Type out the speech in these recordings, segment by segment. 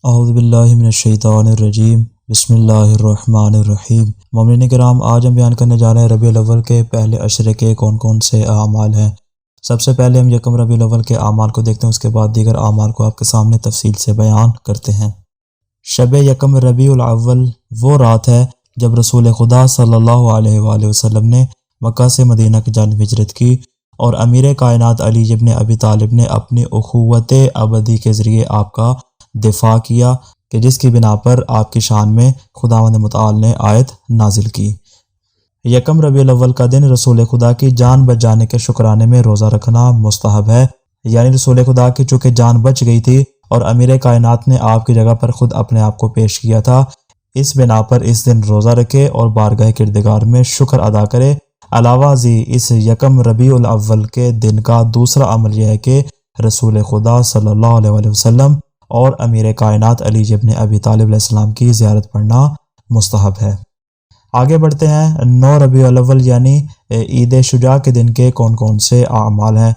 اعوذ باللہ من الشیطان الرجیم بسم اللہ الرحمن الرحیم۔ مومنین کرام، آج ہم بیان کرنے جا رہے ہیں ربیع الاول کے پہلے عشرے کے کون کون سے اعمال ہیں۔ سب سے پہلے ہم یکم ربیع الاول کے اعمال کو دیکھتے ہیں، اس کے بعد دیگر اعمال کو آپ کے سامنے تفصیل سے بیان کرتے ہیں۔ شب یکم ربیع الاول وہ رات ہے جب رسول خدا صلی اللہ علیہ وآلہ وسلم نے مکہ سے مدینہ کی جانب ہجرت کی، اور امیر کائنات علی ابن ابی طالب نے اپنی اخوت ابدی کے ذریعے آپ کا دفاع کیا، کہ جس کی بنا پر آپ کی شان میں خداوند متعال نے آیت نازل کی۔ یکم ربیع الاول کا دن رسول خدا کی جان بچ جانے کے شکرانے میں روزہ رکھنا مستحب ہے، یعنی رسول خدا کی چونکہ جان بچ گئی تھی اور امیر کائنات نے آپ کی جگہ پر خود اپنے آپ کو پیش کیا تھا، اس بنا پر اس دن روزہ رکھے اور بارگاہ کردگار میں شکر ادا کرے۔ علاوہ ازیں اس یکم ربیع الاول کے دن کا دوسرا عمل یہ ہے کہ رسول خدا صلی اللہ علیہ وآلہ وسلم اور امیر کائنات علی ابن ابی طالب علیہ السلام کی زیارت پڑھنا مستحب ہے۔ آگے بڑھتے ہیں، 9 ربیع الاول یعنی عید شجاع کے دن کے کون کون سے اعمال ہیں۔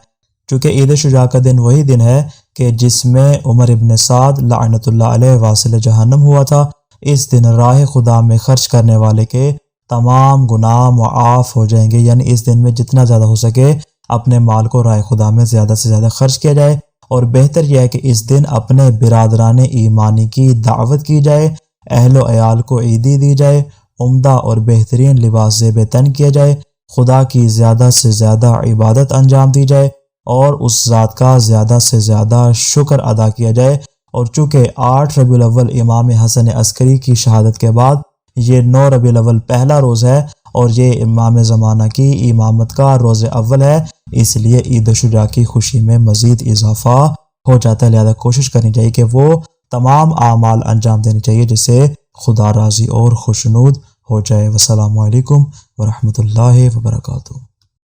چونکہ عید شجاع کا دن وہی دن ہے کہ جس میں عمر ابن سعد لعنت اللہ علیہ واصل جہنم ہوا تھا۔ اس دن راہ خدا میں خرچ کرنے والے کے تمام گناہ معاف ہو جائیں گے، یعنی اس دن میں جتنا زیادہ ہو سکے اپنے مال کو راہ خدا میں زیادہ سے زیادہ خرچ کیا جائے، اور بہتر یہ ہے کہ اس دن اپنے برادران ایمانی کی دعوت کی جائے، اہل و عیال کو عیدی دی جائے، عمدہ اور بہترین لباس زیب تن کیا جائے، خدا کی زیادہ سے زیادہ عبادت انجام دی جائے اور اس ذات کا زیادہ سے زیادہ شکر ادا کیا جائے۔ اور چونکہ 8 ربیع الاول امام حسن عسکری کی شہادت کے بعد یہ 9 ربیع الاول پہلا روز ہے اور یہ امام زمانہ کی امامت کا روز اول ہے، اس لیے عید شجاع کی خوشی میں مزید اضافہ ہو جاتا ہے۔ لہذا کوشش کرنی چاہیے کہ وہ تمام اعمال انجام دینے چاہیے جس سے خدا راضی اور خوشنود ہو جائے۔ والسلام علیکم ورحمۃ اللہ وبرکاتہ۔